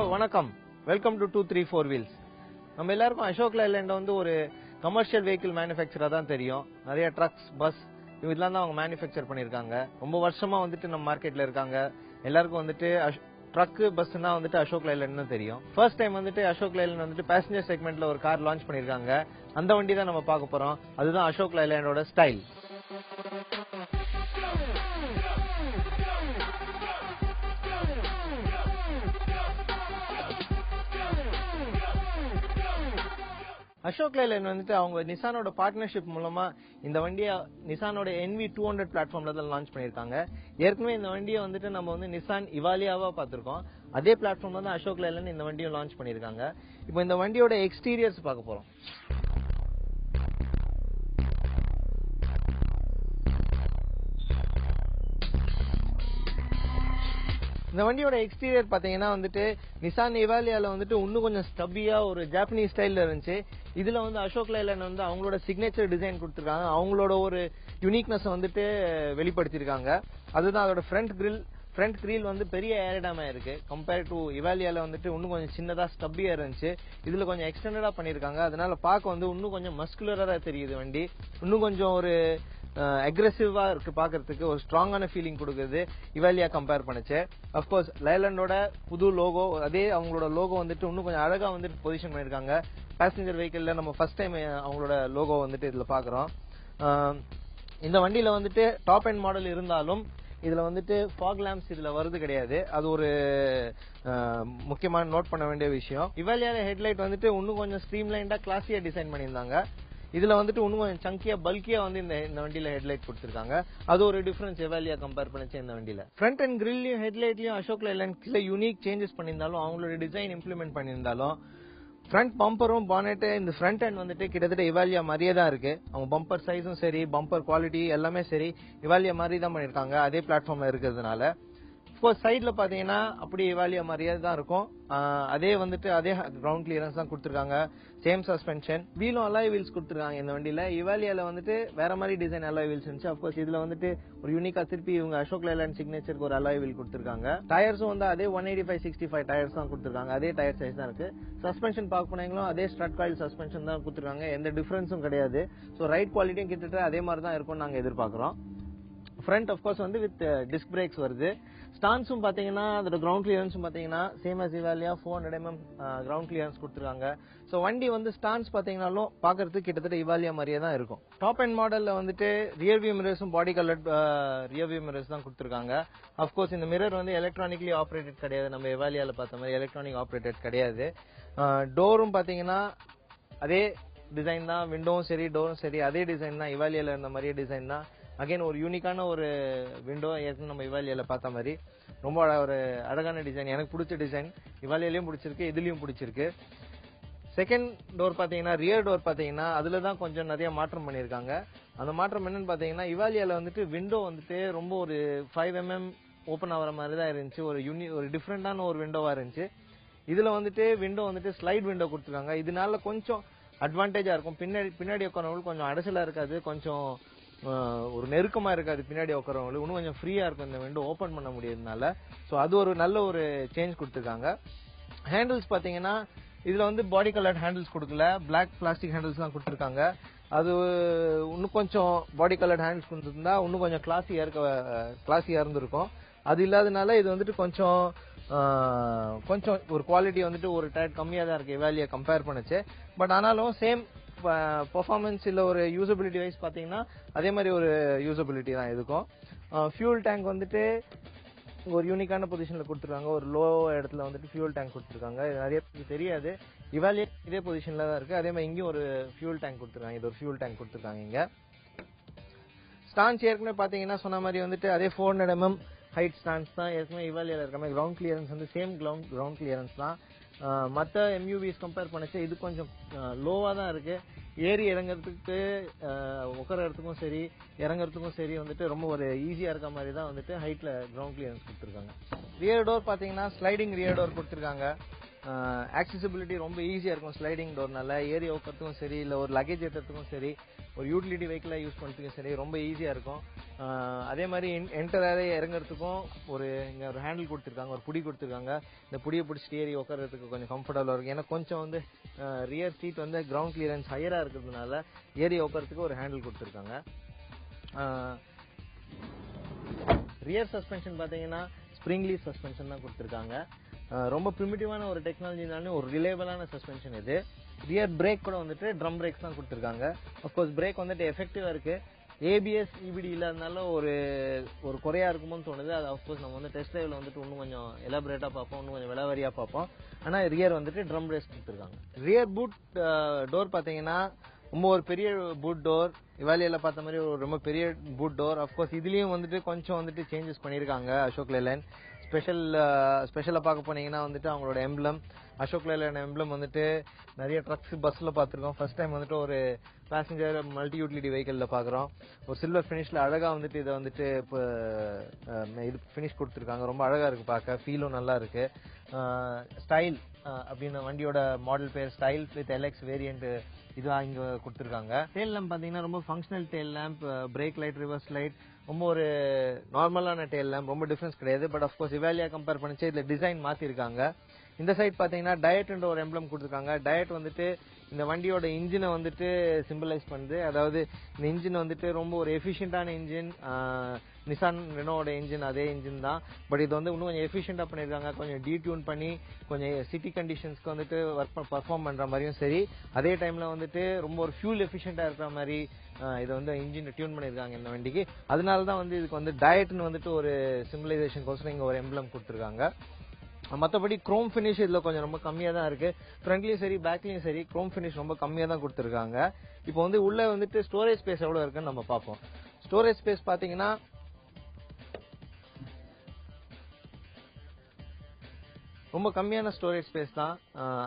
வணக்கம். Welcome to 234 wheels. நம்ம எல்லாருக்கும் அசோக் லைலாண்ட் வந்து ஒரு கமர்ஷியல் வெஹிக்கிள் மேனுஃபேக்சரா தான் தெரியும். நிறைய ட்ரக்ஸ், பஸ் இதெல்லாம் தான் அவங்க மேனுஃபேக்சர் பண்ணிருக்காங்க. ரொம்ப வருஷமா வந்துட்டு நம்ம மார்க்கெட்ல இருக்காங்க. எல்லாருக்கும் வந்துட்டு ட்ரக், பஸ்னா வந்துட்டு அசோக் லைலாண்ட் தான் தெரியும். ஃபர்ஸ்ட் டைம் வந்துட்டு அசோக் லைலாண்ட் வந்துட்டு பேசஞ்சர் செக்மெண்ட்ல ஒரு கார் லான்ச் பண்ணிருக்காங்க. அந்த வண்டி தான் நம்ம பார்க்க போறோம். அதுதான் அசோக் லைலாண்டோட ஸ்டைல். அசோக் லைலாண்ட் வந்துட்டு அவங்க நிசானோட பார்ட்னர்ஷிப் மூலமா இந்த வண்டியை நிசானோட NV200 பிளாட்ஃபார்ம்ல தான் லான்ச் பண்ணிருக்காங்க. ஏற்கனவே இந்த வண்டியை வந்துட்டு நம்ம வந்து நிசான் இவாலியாவா பார்த்திருக்கோம். அதே பிளாட்ஃபார்ம்ல தான் அசோக் லைலாண்ட் இந்த வண்டியை லான்ச் பண்ணிருக்காங்க. இப்போ இந்த வண்டியோட எக்ஸ்டீரியர்ஸ் பார்க்க போறோம். இந்த வண்டியோட எக்ஸ்டீரியர் பாத்தீங்கன்னா வந்துட்டு நிசான் இவாலியால வந்துட்டு இன்னும் கொஞ்சம் ஸ்டப்பியா ஒரு ஜாப்பனீஸ் ஸ்டைல்ல இருந்துச்சு. இதுல வந்து அசோக் லைலாண்ட் வந்து அவங்களோட சிக்னேச்சர் டிசைன் கொடுத்திருக்காங்க. அவங்களோட ஒரு யூனிக்னஸ் வந்துட்டு வெளிப்படுத்திருக்காங்க. அதுதான் அதோட ஃப்ரண்ட் கிரில் வந்து பெரிய ஏரடாமா இருக்கு. கம்பேர் டு இவாலியால வந்துட்டு இன்னும் கொஞ்சம் சின்னதா ஸ்டப்பியா இருந்துச்சு. இதுல கொஞ்சம் எக்ஸ்டெண்டடா பண்ணிருக்காங்க. அதனால பார்க்க வந்து இன்னும் கொஞ்சம் மஸ்குலரா தெரியுது வண்டி. இன்னும் கொஞ்சம் ஒரு அக்ரெசிவா இருக்கு, பாக்குறதுக்கு ஒரு ஸ்ட்ராங்கான ஃபீலிங் கொடுக்குது இவாலியா கம்பேர் பண்ணுச்சு. அப்கோர்ஸ் லைலாண்டோட புது லோகோ, அதே அவங்களோட லோகோ வந்துட்டு இன்னும் கொஞ்சம் அழகா வந்துட்டு பொசிஷன் பண்ணிருக்காங்க. பேசஞ்சர் வெஹிக்கிள்ல நம்ம ஃபர்ஸ்ட் டைம் அவங்களோட லோகோ வந்துட்டு இதுல பாக்குறோம். இந்த வண்டியில வந்துட்டு டாப் எண்ட் மாடல் இருந்தாலும் இதுல வந்துட்டு ஃபாக் லேம்ப்ஸ் இதுல வருது கிடையாது. அது ஒரு முக்கியமான நோட் பண்ண வேண்டிய விஷயம். இவாலியால ஹெட்லைட் வந்துட்டு இன்னும் கொஞ்சம் ஸ்ட்ரீம்லைன்டா கிளாஸியா டிசைன் பண்ணியிருந்தாங்க. இதுல வந்துட்டு இன்னும் கொஞ்சம் சங்கியா பல்கியா வந்து இந்த வண்டியில ஹெட்லைட் கொடுத்திருக்காங்க. அது ஒரு டிஃபரன்ஸ் இவாலியா கம்பேர் பண்ணிச்சு இந்த வண்டியில. ஃப்ரண்ட் அண்ட் கிரில்லையும் ஹெட்லைட்லயும் அசோக் லைலாண்ட் யூனிக் சேஞ்சஸ் பண்ணியிருந்தாலும் அவங்களோட டிசைன் இம்ப்ளிமெண்ட் பண்ணியிருந்தாலும் ஃப்ரண்ட் பம்பரும் பானெட் இந்த ஃப்ரண்ட் அண்ட் வந்துட்டு கிட்டத்தட்ட இவாலியா மாதிரியே தான் இருக்கு. அவங்க பம்பர் சைஸும் சரி, பம்பர் குவாலிட்டி எல்லாமே சரி இவாலியா மாதிரி தான் பண்ணிருக்காங்க, அதே பிளாட்ஃபார்ம்ல இருக்கிறதுனால. சைட்ல பாத்தீங்கன்னா அப்படி இவாலியா மாதிரியே தான் இருக்கும். அதே வந்துட்டு அதே கிரவுண்ட் கிளியரன்ஸ் தான் கொடுத்திருக்காங்க. சேம் சஸ்பென்ஷன், வீலும் அலாய் வீல்ஸ் கொடுத்திருக்காங்க இந்த வண்டியில. இவாலியால வந்துட்டு வேற மாதிரி டிசைன் அலாய் வீல்ஸ் இருந்துச்சு. அப்கோர்ஸ் இதுல வந்துட்டு ஒரு யூனிக்கா திருப்பி இவங்க அசோக் லைலாண்ட் சிக்னேச்சருக்கு ஒரு அலாய் வீல் கொடுத்திருக்காங்க. டயர்ஸும் வந்து அதே 185/65 டயர்ஸ் தான் கொடுத்திருக்காங்க. அதே டயர் சைஸ் தான் இருக்கு. சஸ்பென்ஷன் பார்க்க போனீங்களும் அதே ஸ்ட்ரட் காயில் சஸ்பென்ஷன் தான் கொடுத்திருக்காங்க. எந்த டிஃபரன்ஸும் கிடையாது. சோ ரைட் குவாலிட்டியும் கிட்டத்தட்ட அதே மாதிரி தான் இருக்கும்னு நாங்க எதிர்பார்க்கிறோம். ஃப்ரண்ட் ஆஃப்கோர்ஸ் வந்து வித் டிஸ்க் பிரேக்ஸ் வருது. ஸ்டான்ஸும் பாத்தீங்கன்னா அதோட கிரவுண்ட் கிளியரன்ஸும் பாத்தீங்கன்னா same as Evalia 400 mm ground clearance கொடுத்திருக்காங்க. சோ வண்டி வந்து ஸ்டான்ஸ் பாத்தீங்கன்னாலும் பாக்குறதுக்கு கிட்டத்தட்ட இவாலியா மாதிரியே தான் இருக்கும். டாப் அண்ட் மாடல்ல வந்துட்டு ரியர் வியூ மிரர்ஸும் பாடி கலர்ட் ரியர் வியூ மிரர்ஸ் தான் கொடுத்திருக்காங்க. ஆஃப்கோர்ஸ் இந்த மிரர் வந்து எலக்ட்ரானிக்லி ஆப்ரேட்டட் கிடையாது. நம்ம இவாலியால பார்த்த மாதிரி எலக்ட்ரானிக் ஆப்ரேட்டட் கிடையாது. டோரும் பாத்தீங்கன்னா அதே டிசைன் தான். விண்டோவும் சரி, டோரும் சரி அதே டிசைன் தான். இவாலியால இருந்த மாதிரியே டிசைன் தான். அகைன் ஒரு யூனிக்கான ஒரு விண்டோ, ஏற்கனவே நம்ம இவாலியால பார்த்த மாதிரி ரொம்ப ஒரு அழகான டிசைன். எனக்கு பிடிச்ச டிசைன். இவாலியாலையும் பிடிச்சிருக்கு, இதுலயும் பிடிச்சிருக்கு. செகண்ட் டோர் பாத்தீங்கன்னா ரியர் டோர் பாத்தீங்கன்னா அதுலதான் கொஞ்சம் நிறைய மாற்றம் பண்ணிருக்காங்க. அந்த மாற்றம் என்னன்னு பாத்தீங்கன்னா இவாலியால வந்துட்டு விண்டோ வந்துட்டு ரொம்ப ஒரு 5 mm ஓபன் ஆகிற மாதிரி தான் இருந்துச்சு. ஒரு டிஃப்ரெண்டான ஒரு விண்டோவா இருந்துச்சு. இதுல வந்துட்டு விண்டோ வந்துட்டு ஸ்லைட் விண்டோ கொடுத்துருக்காங்க. இதனால கொஞ்சம் அட்வான்டேஜா இருக்கும். பின்னாடி உட்காரவங்களுக்கு கொஞ்சம் அடைசலா இருக்காது, கொஞ்சம் ஒரு நெருக்கமா இருக்காது. பின்னாடி உட்காரவங்களுக்கு இன்னும் கொஞ்சம் ஃப்ரீயா இருக்கும் இந்த விண்டோ ஓபன் பண்ண முடியறதுனால. சோ அது ஒரு நல்ல ஒரு சேஞ்ச் கொடுத்திருக்காங்க. ஹேண்டில்ஸ் பாத்தீங்கன்னா இதுல வந்து பாடி கலர்ட் ஹேண்டில்ஸ் கொடுக்கல, பிளாக் பிளாஸ்டிக் ஹேண்டில்ஸ் தான் கொடுத்திருக்காங்க. அது இன்னும் கொஞ்சம் பாடி கலர்ட் ஹேண்டில்ஸ் கொடுத்திருந்தா இன்னும் கொஞ்சம் கிளாஸியா இருந்திருக்கும். அது இல்லாதனால இது வந்துட்டு கொஞ்சம் ஒரு குவாலிட்டி வந்துட்டு ஒரு டயர் கம்மியா தான் இருக்கு இவாலியா கம்பேர் பண்ணுச்சு. பட் ஆனாலும் சேம் பெர்ஃபார்மன்ஸ் இல்ல ஒரு யூசபிலிட்டி வைஸ் பாத்தீங்கன்னா அதே மாதிரி ஒரு யூசபிலிட்டி தான் இருக்கும். ஃபியூல் டேங்க் வந்துட்டு ஒரு யூனிக்கான பொசிஷன்ல கொடுத்திருக்காங்க. ஒரு லோ இடத்துல வந்துட்டு ஃபியூல் டேங்க் கொடுத்திருக்காங்க. இது நிறைய பேருக்கு தெரியாது. இவாலியா இதே பொசிஷன்ல தான் இருக்கு. அதே மாதிரி இங்கேயும் ஒரு ஃபியூல் டேங்க் கொடுத்திருக்காங்க. இது ஒரு ஃபியூல் டேங்க் கொடுத்திருக்காங்க இங்க. ஸ்டான்ஸ் ஏற்கனவே பாத்தீங்கன்னா சொன்ன மாதிரி வந்துட்டு அதே 400 mm ஹைட் ஸ்டான்ஸ் தான். ஏற்கனவே இவாலியால இருக்க மாதிரி கிரவுண்ட் கிளியரன்ஸ் வந்து சேம் கிரவுண்ட் கிளியரன்ஸ் தான். மற்ற எம்யூவிஸ் கம்பேர் பண்ணிச்சு இது கொஞ்சம் லோவா தான் இருக்கு. ஏறி இறங்குறதுக்கு உட்காரத்துக்கும் சரி இறங்குறதுக்கும் சரி வந்துட்டு ரொம்ப ஒரு ஈஸியா இருக்க மாதிரி தான் வந்துட்டு ஹைட்ல கிரவுண்ட் கிளியரன்ஸ் கொடுத்திருக்காங்க. ரியர் டோர் பாத்தீங்கன்னா ஸ்லைடிங் ரியர் டோர் கொடுத்திருக்காங்க. ஆக்சசிபிலிட்டி ரொம்ப ஈஸியா இருக்கும் ஸ்லைடிங் டோர்னால. ஏறி உட்காரத்துக்கும் சரி, இல்ல ஒரு லக்கேஜ் ஏற்றுறதுக்கும் சரி, ஒரு யூட்டிலிட்டி வெஹிக்கிளா யூஸ் பண்ணுறதுக்கும் சரி ரொம்ப ஈஸியா இருக்கும். அதே மாதிரி என்டர் இறங்குறதுக்கும் இங்க ஒரு ஹேண்டில் கொடுத்துருக்காங்க, ஒரு புடி கொடுத்துருக்காங்க. இந்த புடியை பிடிச்சிட்டு ஏறி உட்காரத்துக்கு கொஞ்சம் கம்ஃபர்டபுளா இருக்கும். ஏன்னா கொஞ்சம் வந்து ரியர் சீட் வந்து கிரவுண்ட் கிளியரன்ஸ் ஹையரா இருக்கிறதுனால ஏறி உட்காரத்துக்கு ஒரு ஹேண்டில் கொடுத்துருக்காங்க. ரியர் சஸ்பென்ஷன் பாத்தீங்கன்னா ஸ்ப்ரிங்லி சஸ்பென்ஷன் தான் கொடுத்துருக்காங்க. ரொம்ப பிரிமிட்டிவான ஒரு டெக்னாலஜினாலும் ஒரு ரிலேபிளான சஸ்பென்ஷன் இது. ரியர் பிரேக் கூட வந்துட்டு ட்ரம் பிரேக்ஸ் தான் கொடுத்துருக்காங்க. அப்கோர்ஸ் பிரேக் வந்துட்டு எஃபெக்டிவா இருக்கு. ஏபிஎஸ் இபிடி இல்லாதனால ஒரு குறையா இருக்குமோன்னு தோணுது. அது அப்கோர்ஸ் நம்ம வந்து டெஸ்ட் லைவ்ல வந்துட்டு இன்னும் கொஞ்சம் எலாபரேட்டா பார்ப்போம், இன்னும் கொஞ்சம் விலாவரியா பார்ப்போம். ஆனா ரியர் வந்துட்டு ட்ரம் பிரேக்ஸ் கொடுத்துருக்காங்க. ரியர் பூட் டோர் பாத்தீங்கன்னா ரொம்ப ஒரு பெரிய பூட் டோர். இவாலியால பார்த்த மாதிரி ஒரு ரொம்ப பெரிய பூட் டோர். அப்கோர்ஸ் இதுலயும் வந்துட்டு கொஞ்சம் வந்துட்டு சேஞ்சஸ் பண்ணிருக்காங்க. அசோக் லேலண்ட் ஸ்பெஷலா பார்க்க போனீங்கன்னா வந்துட்டு அவங்களோட எம்ப்ளம், அசோக் லேலண்ட் எம்ப்ளம் வந்துட்டு நிறைய ட்ரக்ஸ் பஸ்ல பார்த்திருக்கோம். ஃபர்ஸ்ட் டைம் வந்துட்டு ஒரு பேசஞ்சர் மல்டி யூட்டிலிட்டி வெஹிக்கிள்ல பாக்குறோம். ஒரு சில்வர் பினிஷ்ல அழகா வந்துட்டு இதை வந்துட்டு இது பினிஷ் கொடுத்துருக்காங்க. ரொம்ப அழகா இருக்கு பார்க்க, ஃபீலும் நல்லா இருக்கு. ஸ்டைல் அப்படின்னு வண்டியோட மாடல் பேர் ஸ்டைல் வித் எல்எக்ஸ் வேரியன்ட் இதுதான் இங்க கொடுத்துருக்காங்க. டெயில் லேம்ப் பாத்தீங்கன்னா ரொம்ப functional tail lamp, brake light, reverse light, ரொம்ப ஒரு நார்மலான டெயில் லேம்ப், ரொம்ப டிஃபரன்ஸ் கிடையாது. பட் அஃப்கோர்ஸ் இவாலியா கம்பேர் பண்ணிச்சு இதுல டிசைன் மாத்திருக்காங்க. இந்த சைட் பாத்தீங்கன்னா டயட்ன்ற ஒரு எம்ப்ளம் கொடுத்துருக்காங்க. டயட் வந்துட்டு இந்த வண்டியோட இன்ஜினை வந்துட்டு சிம்பிளைஸ் பண்ணுது. அதாவது இந்த இன்ஜின் வந்துட்டு ரொம்ப ஒரு எஃபிஷியன்டான இன்ஜின். நிசான் ரெனோட இன்ஜின் அதே இன்ஜின் தான். பட் இது வந்து இன்னும் கொஞ்சம் எஃபிஷியன்டா பண்ணிருக்காங்க. கொஞ்சம் டீடியூன் பண்ணி கொஞ்சம் சிட்டி கண்டிஷன்ஸ்க்கு வந்துட்டு பர்ஃபார்ம் பண்ற மாதிரியும் சரி, அதே டைம்ல வந்துட்டு ரொம்ப ஒரு ஃபியூல் எஃபிஷியன்டா இருக்கிற மாதிரி இதை வந்து இன்ஜின் டியூன் பண்ணிருக்காங்க இந்த வண்டிக்கு. அதனாலதான் வந்து இதுக்கு வந்து டயட்னு வந்துட்டு ஒரு சிம்பிளைசேஷன் கோசரம் இங்க ஒரு எம்ப்ளம் கொடுத்துருக்காங்க. மற்றபடி குரோம் பினிஷ் இதுல கொஞ்சம் ரொம்ப கம்மியா தான் இருக்கு. ஃப்ரண்ட்லயும் சரி பேக்லயும் சரி குரோம் பினிஷ் ரொம்ப கம்மியா தான் கொடுத்துருக்காங்க. இப்போ வந்து உள்ள வந்துட்டு ஸ்டோரேஜ் ஸ்பேஸ் எவ்வளவு இருக்குன்னு நம்ம பார்ப்போம். ஸ்டோரேஜ் ஸ்பேஸ் பாத்தீங்கன்னா ரொம்ப கம்மியான ஸ்டோரேஜ் ஸ்பேஸ் தான்.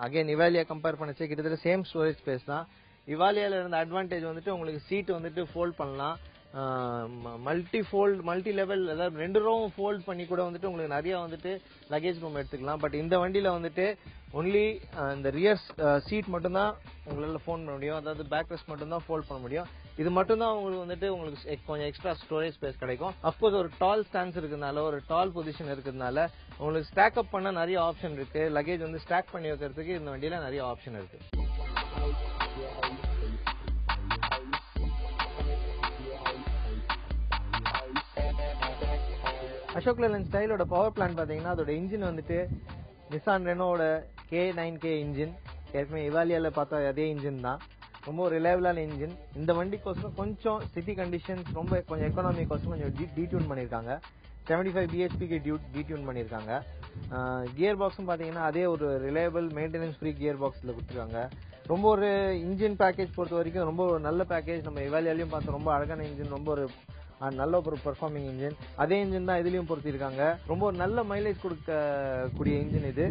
அகைன் இவாலியா கம்பேர் பண்ணச்சு கிட்டத்தட்ட சேம் ஸ்டோரேஜ் ஸ்பேஸ் தான். இவாலியால இருந்த அட்வான்டேஜ் வந்துட்டு உங்களுக்கு சீட் வந்துட்டு ஃபோல்ட் பண்ணலாம். மல்டி லெவல், அதாவது 2 ரோவும் ஃபோல்ட் பண்ணி கூட வந்துட்டு உங்களுக்கு நிறைய வந்துட்டு லக்கேஜ் ரூம் எடுத்துக்கலாம். பட் இந்த வண்டியில வந்துட்டு ஒன்லி இந்த ரியர் சீட் மட்டும் தான் உங்களால ஃபோன் பண்ண முடியும். அதாவது பேக் ரெஸ்ட் மட்டும் தான் ஃபோல்ட் பண்ண முடியும். இது மட்டும் தான் உங்களுக்கு வந்துட்டு உங்களுக்கு கொஞ்சம் எக்ஸ்ட்ரா ஸ்டோரேஜ் ஸ்பேஸ் கிடைக்கும். அப்கோர்ஸ் ஒரு டால் ஸ்டான்ஸ் இருக்கிறதுனால, ஒரு டால் பொசிஷன் இருக்கிறதுனால உங்களுக்கு ஸ்டாக் அப் பண்ண நிறைய ஆப்ஷன் இருக்கு. லக்கேஜ் வந்து ஸ்டாக் பண்ணி வைக்கிறதுக்கு இந்த வண்டியில நிறைய ஆப்ஷன் இருக்கு. அசோக் லேலண்ட் ஸ்டைலோட பவர் பிளான்ட் பாத்தீங்கன்னா அதோட இன்ஜின் வந்துட்டு நிசான் ரெனோட K9K இன்ஜின். ஏற்கனவே இவாலியால பார்த்தா அதே இன்ஜின் தான். ரொம்ப ஒரு ரிலையபிளான இன்ஜின். இந்த வண்டிக்கோசரம் கொஞ்சம் சிட்டி கண்டிஷன்ஸ் ரொம்ப கொஞ்சம் எக்கனாமிக்கோசரம் கொஞ்சம் டீடியூன் பண்ணிருக்காங்க. 75 பிஹெச்பிக்கு டீடியூன் பண்ணிருக்காங்க. கியர் பாக்ஸும் பாத்தீங்கன்னா அதே ஒரு ரிலையபிள் மெயின்டெனன்ஸ் ஃப்ரீ கியர் பாக்ஸ்ல கொடுத்துருக்காங்க. ரொம்ப ஒரு இன்ஜின் பேக்கேஜ் பொறுத்த வரைக்கும் ரொம்ப ஒரு நல்ல பேக்கேஜ். நம்ம இவாலியாலையும் பார்த்தோம், ரொம்ப அழகான இன்ஜின், ரொம்ப ஒரு நல்ல ஒரு பெர்ஃபார்மிங் இன்ஜின். அதே இன்ஜின் தான் இதுலயும் பொறுத்திருக்காங்க. ரொம்ப ஒரு நல்ல மைலேஜ் கொடுக்கக்கூடிய இன்ஜின் இது.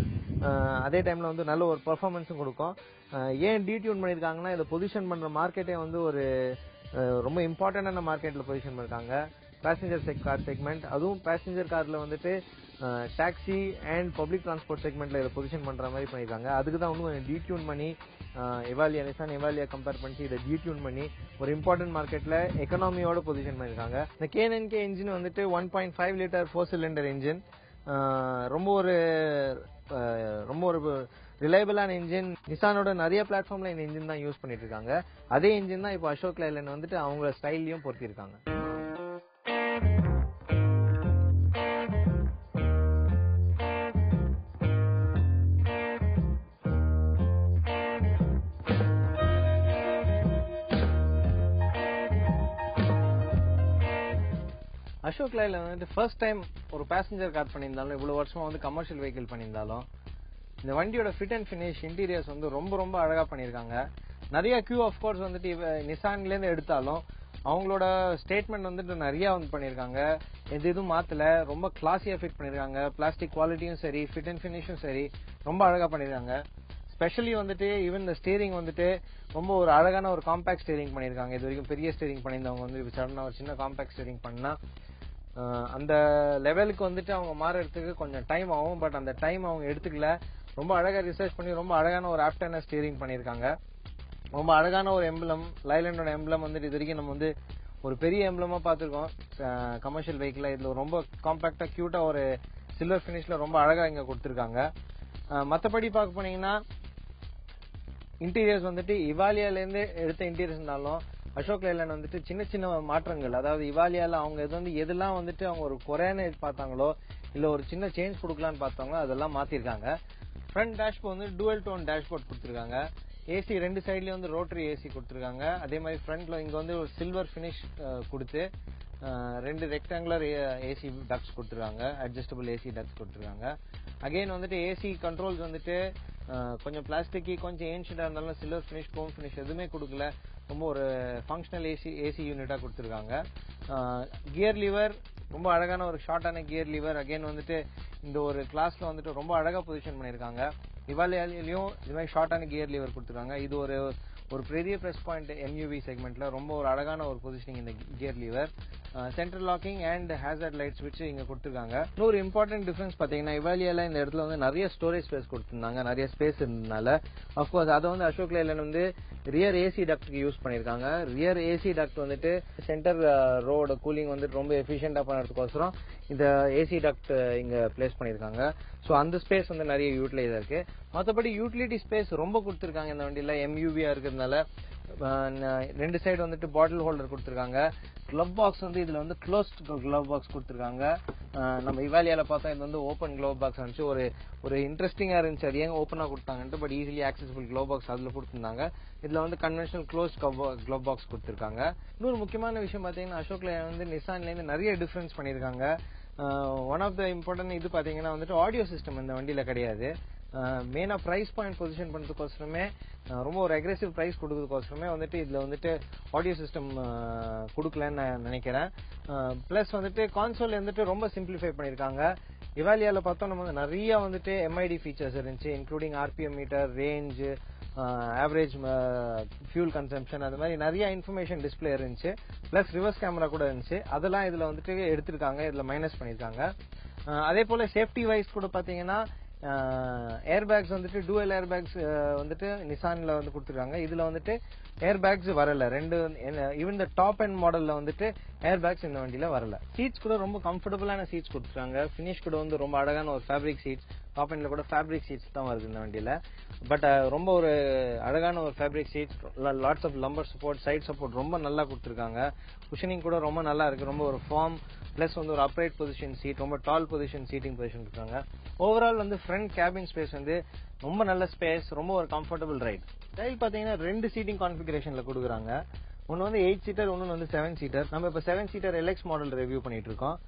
அதே டைம்ல வந்து நல்ல ஒரு பெர்ஃபார்மன்ஸும் கொடுக்கும். ஏன் டீடியூன் பண்ணிருக்காங்கன்னா இதை பொசிஷன் பண்ற மார்க்கெட்டே வந்து ஒரு ரொம்ப இம்பார்ட்டன்டான மார்க்கெட்ல பொசிஷன் பண்ணிருக்காங்க. பேசஞ்சர் கார் செக்மெண்ட், அதுவும் பேசஞ்சர் கார்ல வந்துட்டு டாக்ஸி அண்ட் பப்ளிக் டிரான்ஸ்போர்ட் செக்மெண்ட்ல இதை பொசிஷன் பண்ற மாதிரி பண்ணிருக்காங்க. அதுக்கு தான் இன்னும் டீடியூன் பண்ணி நிசான் இவாலியா கம்பேர் பண்ணி இதை டீடியூன் பண்ணி ஒரு இம்பார்ட்டன்ட் மார்க்கெட்ல எக்கனாமியோட பொசிஷன் பண்ணிருக்காங்க. இந்த K9K இன்ஜின் வந்துட்டு 1.5 லிட்டர் 4 சிலிண்டர் இன்ஜின். ரொம்ப ஒரு ரிலையபிளான இன்ஜின். நிசானோட நிறைய பிளாட்ஃபார்ம்ல இந்த இன்ஜின் தான் யூஸ் பண்ணிட்டு இருக்காங்க. அதே இன்ஜின் தான் இப்போ அசோக் லேலண்ட் வந்துட்டு அவங்க ஸ்டைலையும் பொறுத்திருக்காங்க. அசோக் லேலண்ட் வந்துட்டு ஃபர்ஸ்ட் டைம் ஒரு பேசஞ்சர் கார் பண்ணியிருந்தாலும், இவ்வளவு வருஷமா வந்து கமர்ஷியல் வெஹிக்கிள் பண்ணியிருந்தாலும், இந்த வண்டியோட ஃபிட் அண்ட் ஃபினிஷ், இன்டீரியர்ஸ் வந்து ரொம்ப ரொம்ப அழகா பண்ணிருக்காங்க. நிறைய கியூ ஆஃப் கோர்ஸ் வந்துட்டு நிசான்ல இருந்து எடுத்தாலும் அவங்களோட ஸ்டேட்மெண்ட் வந்துட்டு நிறைய வந்து பண்ணிருக்காங்க. எதுவும் மாத்தல, ரொம்ப கிளாஸியா ஃபிட் பண்ணிருக்காங்க. பிளாஸ்டிக் குவாலிட்டியும் சரி, ஃபிட் அண்ட் ஃபினிஷும் சரி, ரொம்ப அழகா பண்ணிருக்காங்க. ஸ்பெஷலி வந்துட்டு ஈவன் இந்த ஸ்டீரிங் வந்துட்டு ரொம்ப ஒரு அழகான ஒரு காம்பாக்ட் ஸ்டீரிங் பண்ணிருக்காங்க. இது வரைக்கும் பெரிய ஸ்டீரிங் பண்ணியிருந்தவங்க வந்து சடனா ஒரு சின்ன காம்பாக்ட் ஸ்டீரிங் பண்ணா அந்த லெவலுக்கு வந்துட்டு அவங்க மாறதுக்கு கொஞ்சம் டைம் ஆகும். பட் அந்த டைம் அவங்க எடுத்துக்கல. ரொம்ப அழகா ரிசர்ச் பண்ணி ரொம்ப அழகான ஒரு ஆப்டான ஸ்டீரிங் பண்ணியிருக்காங்க. ரொம்ப அழகான ஒரு எம்பளம், லைலாண்டோட எம்பளம் வந்துட்டு இது வரைக்கும் நம்ம வந்து ஒரு பெரிய எம்பளமா பார்த்துருக்கோம் கமர்ஷியல் வெஹிக்கிள். இதுல ரொம்ப காம்பாக்டா கியூட்டா ஒரு சில்வர் ஃபினிஷ்ல ரொம்ப அழகா இங்க கொடுத்துருக்காங்க. மற்றபடி பார்க்க போனீங்கன்னா இன்டீரியர்ஸ் வந்துட்டு இவாலியால இருந்து எடுத்த இன்டீரியர்ஸ்னாலும் அசோக் லேலண்ட் வந்துட்டு சின்ன சின்ன மாற்றங்கள், அதாவது இவாலியால அவங்க இது வந்து எதெல்லாம் வந்துட்டு அவங்க ஒரு குறையான பார்த்தாங்களோ இல்ல ஒரு சின்ன சேஞ்ச் கொடுக்கலான்னு பார்த்தாங்களோ அதெல்லாம் மாத்திருக்காங்க. ஃப்ரண்ட் டேஷ்போர்ட் வந்து டூவல் டோன் டேஷ்போர்ட் கொடுத்துருக்காங்க. ஏசி ரெண்டு சைட்லயும் வந்து ரோட்டரி ஏசி கொடுத்துருக்காங்க. அதே மாதிரி ஃப்ரண்ட்ல இங்க வந்து ஒரு சில்வர் பினிஷ் கொடுத்து ரெண்டு ரெக்டாங்குலர் ஏசி டக்ஸ் கொடுத்துருக்காங்க, அட்ஜஸ்டபிள் ஏசி டக்ஸ் கொடுத்துருக்காங்க. அகைன் வந்துட்டு ஏசி கண்ட்ரோல்ஸ் வந்துட்டு கொஞ்சம் பிளாஸ்டிக் கொஞ்சம் ஏன்ஷியண்டா இருந்தாலும் சில்வர் பினிஷ் கோம் பினிஷ் எதுவுமே கொடுக்கல, ரொம்ப ஒரு ஃபங்க்ஷனல் ஏசி யூனிட்டா கொடுத்துருக்காங்க. கியர் லிவர் ரொம்ப அழகான ஒரு ஷார்ட்டான கியர் லிவர். அகைன் வந்துட்டு இந்த ஒரு கிளாஸ்ல வந்துட்டு ரொம்ப அழகா பொசிஷன் பண்ணிருக்காங்க. இவாலியாலையும் இது மாதிரி ஷார்ட்டான கியர் லிவர் கொடுத்துருக்காங்க. இது ஒரு பெரிய பிளஸ் பாயிண்ட் எம்யூவி செக்மெண்ட்ல ரொம்ப ஒரு அழகான ஒரு பொசிஷனிங் இந்த gear lever. Central locking and hazard light ஸ்விட்ச் இங்க கொடுத்துருக்காங்க. இன்னொரு இம்பார்ட்டன்ட் டிஃபரன்ஸ் பாத்தீங்கன்னா இவாலியால இந்த இடத்துல வந்து நிறைய ஸ்டோரேஜ் ஸ்பேஸ் கொடுத்திருந்தாங்க, நிறைய ஸ்பேஸ் இருந்ததுனால அப்கோர்ஸ் அதை வந்து அசோக் லேலண்ட் வந்து ரியர் ஏசி டக்ட்க்கு யூஸ் பண்ணிருக்காங்க. ரியர் ஏசி டக்ட் வந்துட்டு சென்டர் ரோட கூலிங் வந்துட்டு ரொம்ப எஃபிஷியன்டா பண்ணுறதுக்கோசரம் இந்த ஏசி டக்ட் இங்க பிளேஸ் பண்ணிருக்காங்க. சோ அந்த ஸ்பேஸ் வந்து நிறைய யூட்டிலைஸ் இருக்கு. மற்றபடி யூட்டிலிட்டி ஸ்பேஸ் ரொம்ப கொடுத்துருக்காங்க இந்த வண்டியில. எம்யூவியா இருக்கிறதுனால ரெண்டு சைடு வந்துட்டு பாட்டில் ஹோல்டர் கொடுத்துருக்காங்க. கிளப் பாக்ஸ் வந்து இதுல வந்து க்ளோஸ்ட் கிளப் பாக்ஸ் கொடுத்துருக்காங்க. நம்ம இவாலியால பார்த்தா இது வந்து ஓப்பன் கிளப் பாக்ஸ் இருந்துச்சு. ஒரு இன்ட்ரெஸ்டிங்கா இருந்துச்சு அது ஏன் ஓப்பனா கொடுத்தாங்கன்ட்டு. But easily accessible glove box அதுல கொடுத்துருந்தாங்க. இதுல வந்து கன்வென்ஷனல் க்ளோஸ்ட் கிளப் பாக்ஸ் கொடுத்துருக்காங்க. இன்னொரு முக்கியமான விஷயம் பாத்தீங்கன்னா அசோக் லேலண்ட் வந்து நிசான்ல இருந்து நிறைய டிஃபரன்ஸ் பண்ணிருக்காங்க. ஒன் ஆஃப் த இம்பார்ட்டன்ட் இது பாத்தீங்கன்னா வந்துட்டு ஆடியோ சிஸ்டம் இந்த வண்டியில கிடையாது. மெயினா பிரைஸ் பாயிண்ட் பொசிஷன் பண்றதுக்கோசரமே ரொம்ப ஒரு அக்ரெசிவ் பிரைஸ் கொடுக்கறதுக்கோசரமே வந்துட்டு இதுல வந்துட்டு ஆடியோ சிஸ்டம் கொடுக்கலன்னு நான் நினைக்கிறேன். பிளஸ் வந்துட்டு கான்சோல் வந்துட்டு ரொம்ப சிம்பிளிஃபை பண்ணிருக்காங்க. இவாலியால பார்த்தோம் நம்ம நிறைய வந்துட்டு எம்ஐடி ஃபீச்சர்ஸ் இருந்துச்சு, including RPM metre, range, average fuel consumption, அது மாதிரி நிறைய இன்ஃபர்மேஷன் டிஸ்பிளே இருந்துச்சு. பிளஸ் ரிவர்ஸ் கேமரா கூட இருந்துச்சு. அதெல்லாம் இதுல வந்துட்டு எடுத்திருக்காங்க, இதுல மைனஸ் பண்ணிருக்காங்க. அதே போல சேஃப்டி வைஸ் கூட பாத்தீங்கன்னா ஏர் பேக்ஸ் வந்துட்டு டூவல் ஏர் பேக்ஸ் வந்துட்டு நிசான்ல வந்து கொடுத்துருக்காங்க. இதுல வந்துட்டு ஏர் பேக்ஸ் வரல. ரெண்டு ஈவன் இந்த டாப் அண்ட் மாடல்ல வந்துட்டு ஏர் பேக்ஸ் இந்த வண்டியில வரல. சீட்ஸ் கூட ரொம்ப கம்ஃபர்டபுளான சீட்ஸ் கொடுத்துருக்காங்க. பினிஷ் கூட வந்து ரொம்ப அழகான ஒரு ஃபேப்ரிக் சீட்ஸ், டாப் அண்ட்ல கூட ஃபேப்ரிக் சீட்ஸ் தான் வருது இந்த வண்டியில. பட் ரொம்ப ஒரு அழகான ஒரு fabric seats, lots of lumbar support, side support ரொம்ப நல்லா கொடுத்துருக்காங்க. குஷனிங் கூட ரொம்ப நல்லா இருக்கு, ரொம்ப ஒரு ஃபார்ம். பிளஸ் வந்து ஒரு அப்ரைட் பொசிஷன் சீட், ரொம்ப டால் பொசிஷன் சீட்டிங் பொசிஷன் இருக்காங்க. ஓவரால் வந்து ஃப்ரண்ட் கேபின் ஸ்பேஸ் வந்து ரொம்ப நல்ல ஸ்பேஸ், ரொம்ப ஒரு கம்ஃபர்டபுள் ரைட். ஸ்டைல் பாத்தீங்கன்னா ரெண்டு சீட்டிங் கான்ஃபிகரேஷன்ல கொடுக்குறாங்க. ஒன்னு வந்து 8 சீட்டர், ஒன்னு வந்து 7 சீட்டர். நம்ம இப்ப 7 சீட்டர் எல்எக்ஸ் மாடல் ரிவ்யூ பண்ணிட்டு இருக்கோம்.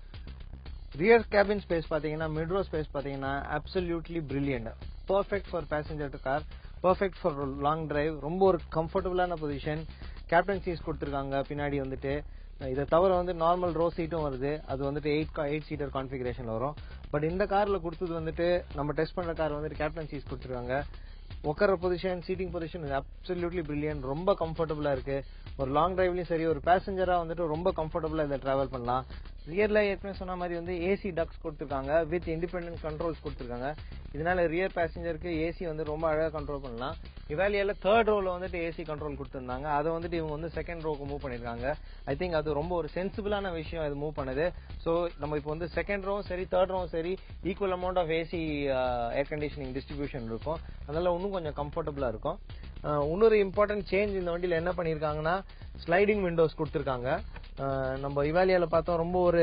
ரியர் கேபின் ஸ்பேஸ் பாத்தீங்கன்னா மிட் ரோ ஸ்பேஸ் பாத்தீங்கன்னா absolutely brilliant. Perfect for passenger to car, perfect for long drive. ரொம்ப ஒரு கம்ஃபர்டபுளான பொசிஷன். கேப்டன் சீட்ஸ் கொடுத்துருக்காங்க பின்னாடி வந்துட்டு. இதை தவிர வந்து நார்மல் ரோ சீட்டும் வருது, அது வந்துட்டு 8 சீட்டர் கான்ஃபிகரேஷன் வரும். பட் இந்த கார்ல கொடுத்தது வந்துட்டு நம்ம டெஸ்ட் பண்ற கார் வந்துட்டு கேப்டன் சீட்ஸ் கொடுத்துருக்காங்க. உட்கார position, seating position absolutely brilliant, ரொம்ப கம்ஃபர்டபுளா இருக்கு. ஒரு லாங் டிரைவ்லயும் சரி, ஒரு பேசஞ்சரா வந்துட்டு ரொம்ப கம்ஃபர்டபுளா இதை டிராவல் பண்ணலாம். ரியர்ல ஏற்கனவே சொன்ன மாதிரி வந்து ஏசி டக்ஸ் கொடுத்துருக்காங்க, வித் இண்டிபெண்டன்ட் கண்ட்ரோல்ஸ் கொடுத்துருக்காங்க. இதனால ரியர் பேசஞ்சருக்கு ஏசி வந்து ரொம்ப அழகா கண்ட்ரோல் பண்ணலாம். இவாலியால தேர்ட் ரோல வந்துட்டு ஏசி கண்ட்ரோல் கொடுத்திருந்தாங்க, அதை வந்துட்டு இவங்க வந்து செகண்ட் ரோக்கு மூவ் பண்ணிருக்காங்க. ஐ திங்க் அது ரொம்ப ஒரு சென்சிபிளான விஷயம் இது மூவ் பண்ணுது. சோ நம்ம இப்போ வந்து செகண்ட் ரோ சரி, தேர்ட் ரோ சரி, equal amount of AC air conditioning distribution இருக்கும். அதனால இன்னும் கொஞ்சம் கம்ஃபர்டபுளா இருக்கும். இன்னொரு இம்பார்ட்டன்ட் சேஞ்ச் இந்த வண்டியில என்ன பண்ணிருக்காங்கன்னா ஸ்லைடிங் விண்டோஸ் கொடுத்திருக்காங்க. நம்ம இவாலியால பார்த்தோம் ரொம்ப ஒரு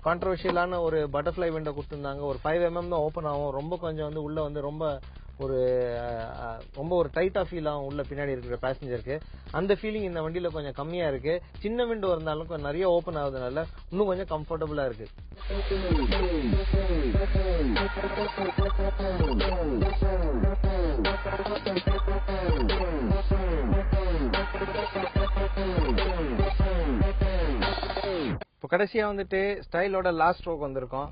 கான்ட்ரோவர்ஷியலான ஒரு பட்டர்ஃபிளை விண்டோ கொடுத்திருந்தாங்க. ஒரு 5mm தான் ஓபன் ஆகும். ரொம்ப கொஞ்சம் வந்து உள்ள வந்து ரொம்ப ஒரு டைட்டா ஃபீல் ஆகும் உள்ள பின்னாடி இருக்கிற பேசஞ்சருக்கு. அந்த ஃபீலிங் இந்த வண்டியில கொஞ்சம் கம்மியா இருக்கு. சின்ன விண்டோ இருந்தாலும் கொஞ்சம் நிறைய ஓபன் ஆகுதுனால இன்னும் கொஞ்சம் கம்ஃபர்டபுளா இருக்கு. இப்போ கடைசியா வந்துட்டு ஸ்டைலோட லாஸ்ட் ரோக்கு வந்திருக்கோம்.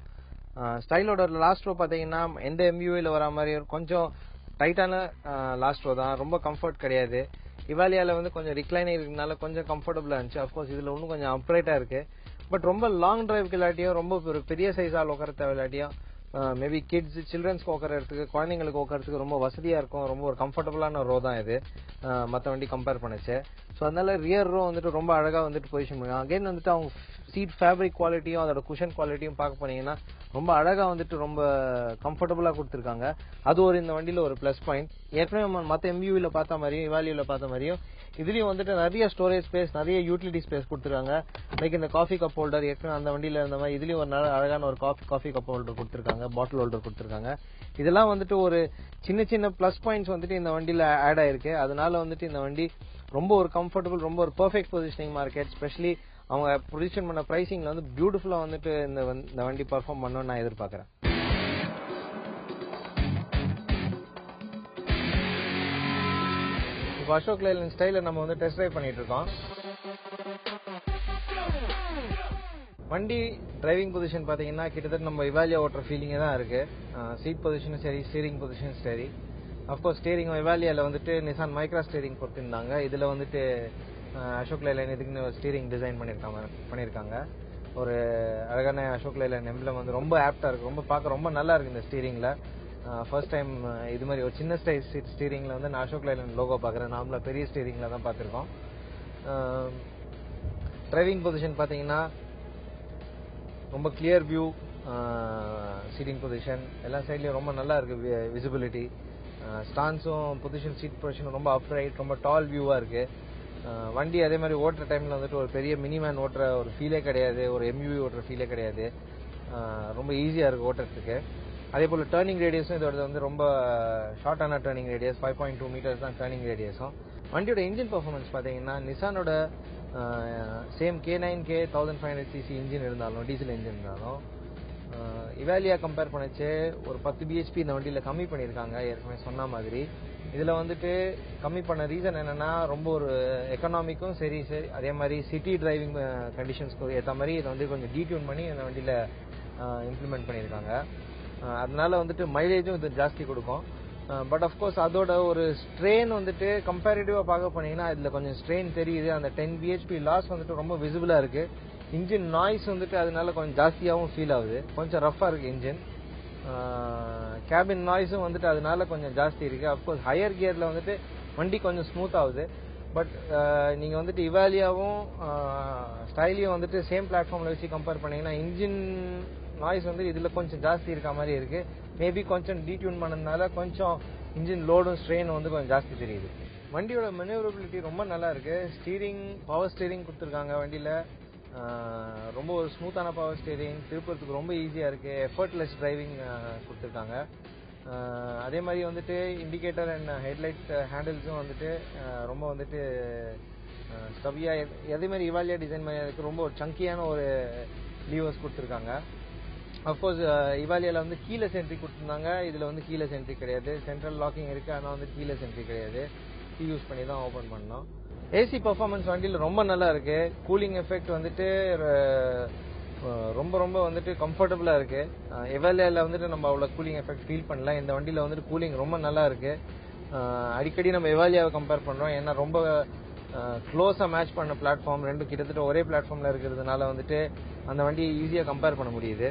ஸ்டைலோட லாஸ்ட் ரோ பாத்தீங்கன்னா எந்த எம்யூவில வர மாதிரி கொஞ்சம் டைட்டான லாஸ்ட் ரோ தான், ரொம்ப கம்ஃபர்ட் கிடையாது. இவாலியால வந்து கொஞ்சம் ரிக்ளைனிங் இருக்கனால கொஞ்சம் கம்ஃபர்டபுளா இருந்துச்சு. அப்கோர்ஸ் இதுல இன்னும் கொஞ்சம் அப்ரைட்டா இருக்கு. பட் ரொம்ப லாங் டிரைவ்க்கு இல்லாட்டியும், ரொம்ப ஒரு பெரிய சைஸா உட்கார தேவை இல்லாட்டியும் மேபி கிட்ஸ் சில்ட்ரன்ஸ்க்கு உட்காரத்துக்கு குழந்தைங்களுக்கு உட்காரத்துக்கு ரொம்ப வசதியா இருக்கும். ரொம்ப ஒரு கம்ஃபர்டபுளான ரோ தான் இது மற்ற வண்டி கம்பேர் பண்ணுச்சு. ஸோ அதனால ரியர் ரோ வந்துட்டு ரொம்ப அழகா வந்துட்டு பொசிஷன் பண்ணுவாங்க. அகைன் வந்துட்டு அவங்க சீட் ஃபேப்ரிக் குவாலிட்டியும் அதோட குஷன் குவாலிட்டியும் பார்க்க போனீங்கன்னா ரொம்ப அழகா வந்துட்டு ரொம்ப கம்ஃபர்டபுளா கொடுத்துருக்காங்க. அது ஒரு இந்த வண்டியில ஒரு பிளஸ் பாயிண்ட். ஏற்கனவே மற்ற எம்யூவில பார்த்த மாதிரியும் இவாலியோல பார்த்த மாதிரியும் இதுலயும் வந்துட்டு நிறைய ஸ்டோரேஜ் ஸ்பேஸ், நிறைய யூட்டிலிட்டி ஸ்பேஸ் கொடுத்துருக்காங்க. லைக் இந்த காஃபி கப் ஹோல்டர் ஏற்கனவே அந்த வண்டியில இருந்த மாதிரி இதுலயும் ஒரு நல்ல அழகான ஒரு காஃபி கப் ஹோல்டர் கொடுத்துருக்காங்க, பாட்டில் ஹோல்டர் கொடுத்துருக்காங்க. இதெல்லாம் வந்துட்டு ஒரு சின்ன சின்ன பிளஸ் பாயிண்ட்ஸ் வந்துட்டு இந்த வண்டியில ஆட் ஆயிருக்கு. அதனால வந்துட்டு இந்த வண்டி ரொம்ப ஒரு கம்ஃபர்டபுள், ரொம்ப ஒரு பெர்ஃபெக்ட் பொசிஷனிங் மார்க்கெட். ஸ்பெஷலி அவங்க பொசிஷன் பண்ண பிரைசிங்ல வந்து பியூட்டிஃபுல்லா வந்துட்டு இந்த வண்டி பெர்ஃபார்ம் பண்ணணும்னு நான் எதிர்பார்க்கறேன். இப்போ அசோக் லைலண்ட் ஸ்டைல நம்ம வந்து டெஸ்ட் டிரைவ் பண்ணிட்டு இருக்கோம். வண்டி டிரைவிங் பொசிஷன் பாத்தீங்கன்னா கிட்டத்தட்ட நம்ம இவாலியா ஓட்டுற ஃபீலிங்கே தான் இருக்கு. சீட் பொசிஷனும் சரி, ஸ்டீரிங் பொசிஷனும் சரி. அப்கோர்ஸ் ஸ்டீரிங் இவாலியால வந்துட்டு நிசான் மைக்ரா ஸ்டீரிங் கொடுத்திருந்தாங்க. இதுல வந்துட்டு அசோக் லைலண்ட் இதுக்குன்னு ஸ்டீரிங் டிசைன் பண்ணிருக்காங்க. ஒரு அழகான அசோக் லைலண்ட் எம்ப்ளம் வந்து ரொம்ப ஆப்டா இருக்கு, ரொம்ப பார்க்க ரொம்ப நல்லா இருக்கு இந்த ஸ்டீரிங்ல. ஃபர்ஸ்ட் டைம் இது மாதிரி ஒரு சின்ன சைஸ் ஸ்டீரிங்ல வந்து நான் அசோக் லைலண்ட் லோகோ பார்க்குறேன். நார்மலா பெரிய ஸ்டீரிங்ல தான் பார்த்துருக்கோம். டிரைவிங் பொசிஷன் பார்த்தீங்கன்னா ரொம்ப கிளியர் வியூ, சீட்டிங் பொசிஷன் எல்லா சைட்லயும் ரொம்ப நல்லா இருக்கு. விசிபிலிட்டி, ஸ்டான்ஸும் பொசிஷன், சீட் பொசிஷன் ரொம்ப அப்ரைட், ரொம்ப டால் வியூவா இருக்கு. வண்டி அதே மாதிரி ஓட்டுற டைம்ல வந்துட்டு ஒரு பெரிய மினிமேன் ஓட்டுற ஒரு ஃபீலே கிடையாது, ஒரு எம்யூவி ஓட்டுற ஃபீலே கிடையாது. ரொம்ப ஈஸியா இருக்கு ஓட்டுறதுக்கு. அதே போல டர்னிங் ரேடியஸும் இதோட வந்து ரொம்ப ஷார்ட்டான டர்னிங் ரேடியஸ், 5.2 மீட்டர்ஸ் தான் டர்னிங் ரேடியஸும். வண்டியோட இன்ஜின் பர்ஃபார்மன்ஸ் பார்த்தீங்கன்னா நிசானோட சேம் K9K 1500cc இன்ஜின் இருந்தாலும், டீசல் இன்ஜின் இருந்தாலும் இவாலியா கம்பேர் பண்ணிச்சு ஒரு 10 bhp இந்த வண்டியில கம்மி பண்ணியிருக்காங்க. ஏற்கனவே சொன்ன மாதிரி இதுல வந்துட்டு கம்மி பண்ண ரீசன் என்னன்னா ரொம்ப ஒரு எக்கனாமிக்கும் சரி, அதே மாதிரி சிட்டி டிரைவிங் கண்டிஷன்ஸ்க்கு ஏற்ற மாதிரி இதை வந்து கொஞ்சம் டீடியூன் பண்ணி இந்த வண்டியில இம்ப்ளிமெண்ட் பண்ணியிருக்காங்க. அதனால வந்துட்டு மைலேஜும் இது ஜாஸ்தி கொடுக்கும். பட் அஃப்கோர்ஸ் அதோட ஒரு ஸ்ட்ரெயின் வந்துட்டு கம்பேரிட்டிவா பார்க்க போனீங்கன்னா இதுல கொஞ்சம் ஸ்ட்ரெயின் தெரியுது. அந்த 10 bhp லாஸ் வந்துட்டு ரொம்ப விசிபிளா இருக்கு. இன்ஜின் நாய்ஸ் வந்துட்டு அதனால கொஞ்சம் ஜாஸ்தியாகவும் ஃபீல் ஆகுது. கொஞ்சம் ரஃபா இருக்கு இன்ஜின். கேபின் நாய்ஸும் வந்துட்டு அதனால கொஞ்சம் ஜாஸ்தி இருக்கு. அஃப்கோர்ஸ் ஹையர் கியர்ல வந்துட்டு வண்டி கொஞ்சம் ஸ்மூத் ஆகுது. பட் நீங்க வந்துட்டு இவாலியாவும் ஸ்டைலையும் வந்துட்டு சேம் பிளாட்ஃபார்ம்ல வச்சு கம்பேர் பண்ணீங்கன்னா இன்ஜின் நாய்ஸ் வந்து இதுல கொஞ்சம் ஜாஸ்தி இருக்க மாதிரி இருக்கு. மேபி கொஞ்சம் டீடியூன் பண்ணதுனால கொஞ்சம் இன்ஜின் லோடும் ஸ்ட்ரெயின் வந்து கொஞ்சம் ஜாஸ்தி தெரியுது. வண்டியோட மேனேவரபிலிட்டி ரொம்ப நல்லா இருக்கு. ஸ்டீரிங், பவர் ஸ்டீரிங் கொடுத்துருக்காங்க வண்டியில. ரொம்ப ஒரு ஸ்மூத்தான பவர் ஸ்டீரிங், திருப்பறதுக்கு ரொம்ப ஈஸியா இருக்கு. எஃபர்ட்லெஸ் டிரைவிங் கொடுத்துருக்காங்க. அதே மாதிரி வந்துட்டு இண்டிகேட்டர் அண்ட் ஹெட்லைட் ஹேண்டில்ஸும் வந்துட்டு ரொம்ப வந்துட்டு ஸ்டபியா, அதே மாதிரி இவாலியா டிசைன் மாதிரி இருக்கு. ரொம்ப ஒரு சங்கியான ஒரு லீவர்ஸ் கொடுத்துருக்காங்க. அஃப்கோர்ஸ் இவாலியால வந்து கீலெஸ் என்ட்ரி கொடுத்துருந்தாங்க. இதுல வந்து கீலெஸ் என்ட்ரி கிடையாது. சென்ட்ரல் லாக்கிங் இருக்கு, ஆனா வந்து கீலெஸ் என்ட்ரி கிடையாது. கீ யூஸ் பண்ணி தான் ஓபன் பண்ணோம். ஏசி பர்ஃபார்மன்ஸ் வண்டியில ரொம்ப நல்லா இருக்கு. கூலிங் எஃபெக்ட் வந்துட்டு ரொம்ப ரொம்ப வந்துட்டு கம்ஃபர்டபுளா இருக்கு. இவாலியால வந்துட்டு நம்ம அவ்வளவு கூலிங் எஃபெக்ட் ஃபீல் பண்ணல. இந்த வண்டியில வந்துட்டு கூலிங் ரொம்ப நல்லா இருக்கு. அடிக்கடி நம்ம இவாலியாவை கம்பேர் பண்றோம், ஏன்னா ரொம்ப க்ளோஸா மேட்ச் பண்ண பிளாட்ஃபார்ம், ரெண்டு கிட்டத்தட்ட ஒரே பிளாட்ஃபார்ம்ல இருக்கிறதுனால வந்துட்டு அந்த வண்டியை ஈஸியா கம்பேர் பண்ண முடியுது.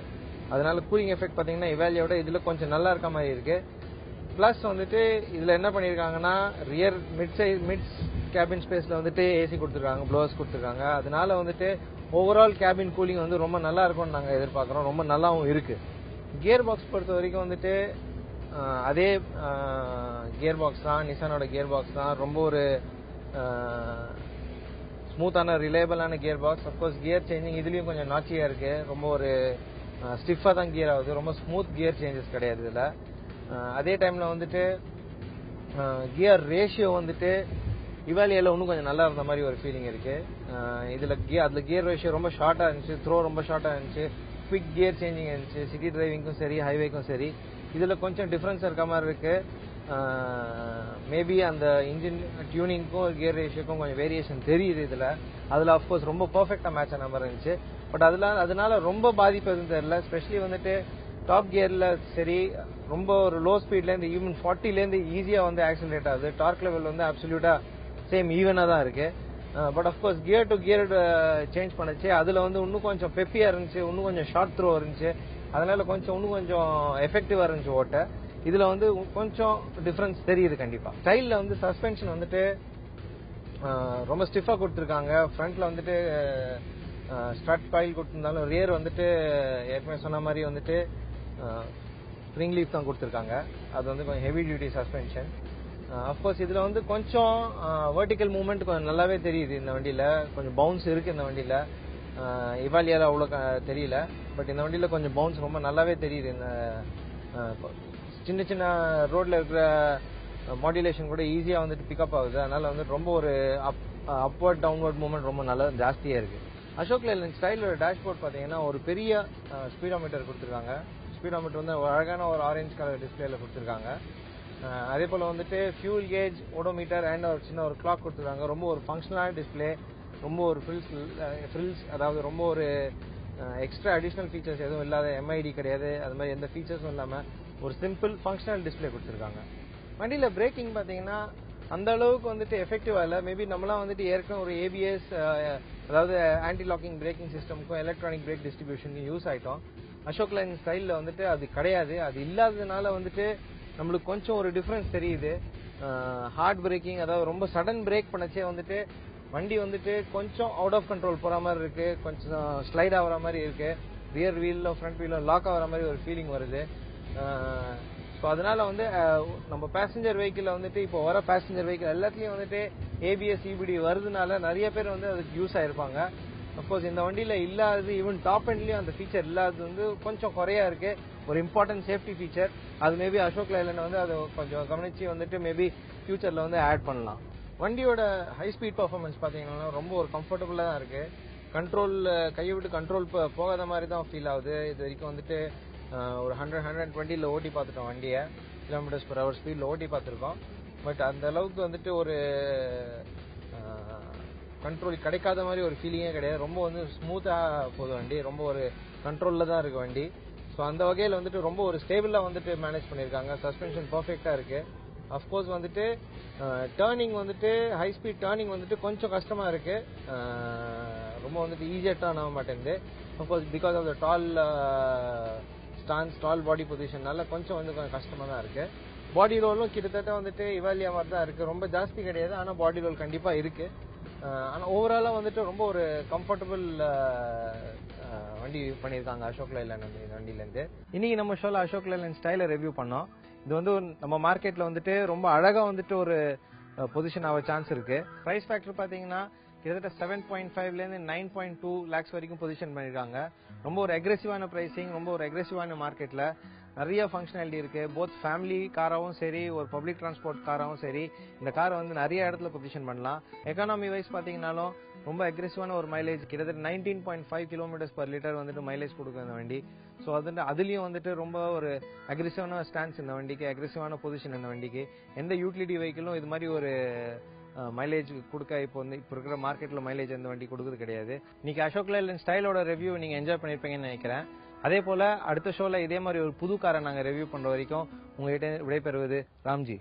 அதனால கூலிங் எஃபெக்ட் பாத்தீங்கன்னா இவாலியோட இதுல கொஞ்சம் நல்லா இருக்க மாதிரி இருக்கு. பிளஸ் வந்துட்டு இதுல என்ன பண்ணிருக்காங்கன்னா ரியர் மிட் கேபின் ஸ்பேஸ்ல வந்துட்டு ஏசி கொடுத்துருக்காங்க, ப்ளோவர்ஸ் கொடுத்துருக்காங்க. அதனால வந்துட்டு ஓவரால் கேபின் கூலிங் வந்து ரொம்ப நல்லா இருக்கும்னு நாங்க எதிர்பார்க்கிறோம். ரொம்ப நல்லாவும் இருக்கு. கியர் பாக்ஸ் பொறுத்த வரைக்கும் வந்துட்டு அதே கியர் பாக்ஸ் தான், நிசானோட கியர் பாக்ஸ் தான். ரொம்ப ஒரு ஸ்மூத்தான ரிலையபிளான gear box. Of course gear changing இதுலயும் கொஞ்சம் நாச்சியா இருக்கு. ரொம்ப ஒரு ஸ்டிஃபா தான் கியர் ஆகுது. ரொம்ப ஸ்மூத் கியர் சேஞ்சஸ் கிடையாது இதுல. அதே டைம்ல வந்துட்டு கியர் ரேஷியோ வந்துட்டு இவாலியால இன்னும் கொஞ்சம் நல்லா இருந்த மாதிரி ஒரு ஃபீலிங் இருக்கு. அதுல கியர் ரேஷியோ ரொம்ப ஷார்ட்டா இருந்துச்சு, த்ரோ ரொம்ப ஷார்ட்டா இருந்துச்சு, குவிக் கியர் சேஞ்சிங் இருந்துச்சு. சிட்டி டிரைவிங்கும் சரி, ஹைவேக்கும் சரி, இதுல கொஞ்சம் டிஃபரன்ஸ் இருக்க மாதிரி இருக்கு. மேபி அந்த இன்ஜின் டியூனிங்க்கும் கியர் ரேஷியோக்கும் கொஞ்சம் வேரியேஷன் தெரியுது இதுல. அதுல அஃப்கோர்ஸ் ரொம்ப பெர்ஃபெக்டா மேட்ச் ஆன மாதிரி இருந்துச்சு. பட் அதனால ரொம்ப பாதிப்பு எதுவும் தெரியல. ஸ்பெஷலி வந்துட்டு டாப் கியர்ல சரி, ரொம்ப ஒரு லோ ஸ்பீட்ல இருந்து ஈவன் 40ல இருந்து ஈஸியா வந்து ஆக்சிலரேட் ஆகுது. டார்க் லெவல் வந்து அப்சல்யூட்டா சேம் ஈவனா தான் இருக்கு. But of course gear to gear change பண்ணுச்சு. அதுல வந்து இன்னும் கொஞ்சம் பெப்பியா இருந்துச்சு, இன்னும் கொஞ்சம் ஷார்ட் த்ரோ இருந்துச்சு. அதனால இன்னும் கொஞ்சம் எஃபெக்டிவா இருந்துச்சு ஓட்ட. இதுல வந்து கொஞ்சம் டிஃபரன்ஸ் தெரியுது கண்டிப்பா. ஸ்டைல்ல வந்து சஸ்பென்ஷன் வந்துட்டு ரொம்ப ஸ்டிஃபா கொடுத்துருக்காங்க. ஃப்ரண்ட்ல வந்துட்டு ஸ்ட்ரட் காயில் கொடுத்திருந்தாலும் ரியர் வந்துட்டு ஏற்கனவே சொன்ன மாதிரி வந்துட்டு ஸ்ப்ரிங் லீஃப் தான் கொடுத்துருக்காங்க. அது வந்து கொஞ்சம் ஹெவி டியூட்டி சஸ்பென்ஷன். அஃப்கோர்ஸ் இதுல வந்து கொஞ்சம் வெர்டிக்கல் மூவ்மெண்ட் கொஞ்சம் நல்லாவே தெரியுது இந்த வண்டியில. கொஞ்சம் பவுன்ஸ் இருக்கு இந்த வண்டியில. இவாலியால அவ்வளோ தெரியல. பட் இந்த வண்டியில கொஞ்சம் பவுன்ஸ் ரொம்ப நல்லாவே தெரியுது. இந்த சின்ன சின்ன ரோட்ல இருக்கிற மாடுலேஷன் கூட ஈஸியா வந்துட்டு பிக்கப் ஆகுது. அதனால வந்து ரொம்ப ஒரு அப்வர்ட் டவுன்வர்ட் மூவ்மெண்ட் ரொம்ப நல்லா ஜாஸ்தியா இருக்கு. அசோக் லேலண்ட் ஸ்டைலோட டேஷ்போர்ட் பாத்தீங்கன்னா ஒரு பெரிய ஸ்பீடோமீட்டர் கொடுத்துருக்காங்க. ஸ்பீடோமீட்டர் வந்து அழகான ஒரு ஆரஞ்சு கலர் டிஸ்பிளேல கொடுத்துருக்காங்க. அதே போல வந்துட்டு ஃபியூல் கேஜ், ஓடோமீட்டர் அண்ட் ஒரு சின்ன ஒரு கிளாக் கொடுத்துருக்காங்க. ரொம்ப ஒரு ஃபங்க்ஷனலான டிஸ்பிளே. ரொம்ப ஒரு ஃப்ரில்ஸ் அதாவது ரொம்ப ஒரு எக்ஸ்ட்ரா அடிஷனல் ஃபீச்சர்ஸ் எதுவும் இல்லாத, எம்ஐடி கிடையாது, அது மாதிரி எந்த ஃபீச்சர்ஸும் இல்லாம ஒரு சிம்பிள் ஃபங்க்ஷனல் டிஸ்பிளே கொடுத்துருக்காங்க. வண்டியில பிரேக்கிங் பாத்தீங்கன்னா அந்த அளவுக்கு வந்துட்டு எஃபெக்டிவா இல்ல. மேபி நம்மளாம் வந்துட்டு ஏற்கனவே ஒரு ஏபிஎஸ் அதாவது ஆன்டி லாக்கிங் பிரேக்கிங் சிஸ்டமுக்கும் எலக்ட்ரானிக் பிரேக் டிஸ்ட்ரிபியூஷனுக்கும் யூஸ் ஆயிட்டோம். அசோக் லேலண்ட் ஸ்டைல்ல வந்துட்டு அது கிடையாது. அது இல்லாததுனால வந்துட்டு நம்மளுக்கு கொஞ்சம் ஒரு டிஃபரன்ஸ் தெரியுது. ஹார்ட் பிரேக்கிங், அதாவது ரொம்ப சடன் பிரேக் பண்ணச்சே வந்துட்டு வண்டி வந்துட்டு கொஞ்சம் அவுட் ஆஃப் கண்ட்ரோல் போற மாதிரி இருக்கு. கொஞ்சம் ஸ்லைட் ஆகிற மாதிரி இருக்கு. ரியர் வீல்ல ஃப்ரண்ட் வீல்ல லாக் ஆகிற மாதிரி ஒரு ஃபீலிங் வருது. ஸோ அதனால வந்து நம்ம பேசஞ்சர் வெஹிக்கிள் வந்துட்டு இப்போ வர பேசஞ்சர் வெஹிக்கிள் எல்லாத்துலயும் வந்துட்டு ஏபிஎஸ் இபிடி வருதுனால நிறைய பேர் வந்து அதுக்கு யூஸ் ஆயிருப்பாங்க. அப்கோர்ஸ் இந்த வண்டியில இல்லாதது, ஈவன் டாப் எண்ட்லயும் அந்த ஃபீச்சர் இல்லாதது வந்து கொஞ்சம் குறையா இருக்கு. ஒரு இம்பார்ட்டன்ட் சேஃப்டி ஃபீச்சர். அது மேபி அசோக் லேலண்ட் வந்து அதை கொஞ்சம் கவனிச்சு வந்துட்டு மேபி ஃபியூச்சர்ல வந்து ஆட் பண்ணலாம். வண்டியோட ஹை ஸ்பீட் பர்ஃபார்மன்ஸ் பாத்தீங்கன்னா ரொம்ப ஒரு கம்ஃபர்டபுளா தான் இருக்கு. கண்ட்ரோல் கையை விட்டு கண்ட்ரோல் போகாத மாதிரி தான் ஃபீல் ஆகுது. இது வரைக்கும் வந்துட்டு ஒரு 100-120 ஓட்டி பார்த்துட்டோம் வண்டியை. km/h ஸ்பீட்ல ஓட்டி பார்த்துருக்கோம். பட் அந்த அளவுக்கு வந்துட்டு ஒரு கண்ட்ரோல் கிடைக்காத மாதிரி ஒரு ஃபீலிங்கே கிடையாது. ரொம்ப வந்து ஸ்மூத்தா போகுது வண்டி. ரொம்ப ஒரு கண்ட்ரோல்ல தான் இருக்கு வண்டி. ஸோ அந்த வகையில் வந்துட்டு ரொம்ப ஒரு ஸ்டேபிளா வந்துட்டு மேனேஜ் பண்ணியிருக்காங்க. சஸ்பென்ஷன் பர்ஃபெக்டா இருக்கு. அஃப்கோர்ஸ் வந்துட்டு டேர்னிங் வந்துட்டு ஹை ஸ்பீட் டேர்னிங் வந்துட்டு கொஞ்சம் கஷ்டமா இருக்கு. ரொம்ப வந்துட்டு ஈஸியா டேர்ன் ஆக மாட்டேங்குது. அஃப்கோர்ஸ் பிகாஸ் ஆஃப் த டால் பாடி பொசிஷன்னால கொஞ்சம் கஷ்டமா தான் இருக்கு. பாடி ரோலும் கிட்டத்தட்ட வந்துட்டு இவாலியா மாதிரி தான் இருக்கு. ரொம்ப ஜாஸ்தி கிடையாது, ஆனா பாடி ரோல் கண்டிப்பா இருக்கு. ஆனா ஓவராலா வந்துட்டு ரொம்ப ஒரு கம்ஃபர்டபுள் வண்டி பண்ணியிருக்காங்க அசோக் லேலண்ட் வண்டியில இருந்து. இன்னைக்கு நம்ம ஷோல அசோக் லேலண்ட் ஸ்டைல ரிவ்யூ பண்ணோம். இது வந்து நம்ம மார்க்கெட்ல வந்துட்டு ரொம்ப அழகா வந்துட்டு ஒரு பொசிஷன் ஆக சான்ஸ் இருக்கு. பிரைஸ் ஃபேக்டர் பாத்தீங்கன்னா கிட்டத்தட்ட 7.5 இருந்து 9.2 lakhs வரைக்கும் பொசிஷன் பண்ணிருக்காங்க. ரொம்ப ஒரு அக்ரெசிவான பிரைசிங், ரொம்ப ஒரு அக்ரெசிவான மார்க்கெட்ல நிறைய ஃபங்க்ஷனாலிட்டி இருக்கு. போத் ஃபேமிலி காராவும் சரி, ஒரு பப்ளிக் டிரான்ஸ்போர்ட் காராவும் சரி, இந்த காரை வந்து நிறைய இடத்துல பொசிஷன் பண்ணலாம். எக்கானமி வைஸ் பாத்தீங்கன்னாலும் ரொம்ப அக்ரெசிவான ஒரு மைலேஜ், கிட்டத்தட்ட 19.5 km/l வந்துட்டு மைலேஜ் கொடுக்கும் இந்த வண்டி. ஸோ அதுலயும் வந்துட்டு ரொம்ப ஒரு அக்ரெசிவான ஸ்டான்ஸ் இந்த வண்டிக்கு, அக்ரெசிவான பொசிஷன் இந்த வண்டிக்கு. எந்த யூட்டிலிட்டி வெஹிக்கிளும் இது மாதிரி ஒரு மைலேஜ் கொடுக்க இப்போ இருக்கிற மார்க்கெட்ல மைலேஜ் எந்த வண்டி கொடுக்குறது கிடையாது. இன்னைக்கு அசோக் லேலண்ட் ஸ்டைலோட ரிவ்யூ நீங்க என்ஜாய் பண்ணிருப்பீங்கன்னு நினைக்கிறேன். அதே போல அடுத்த ஷோல இதே மாதிரி ஒரு புது காரை நாங்க ரிவ்யூ பண்ற வரைக்கும் உங்ககிட்ட விடைபெறுவது ராம்ஜி.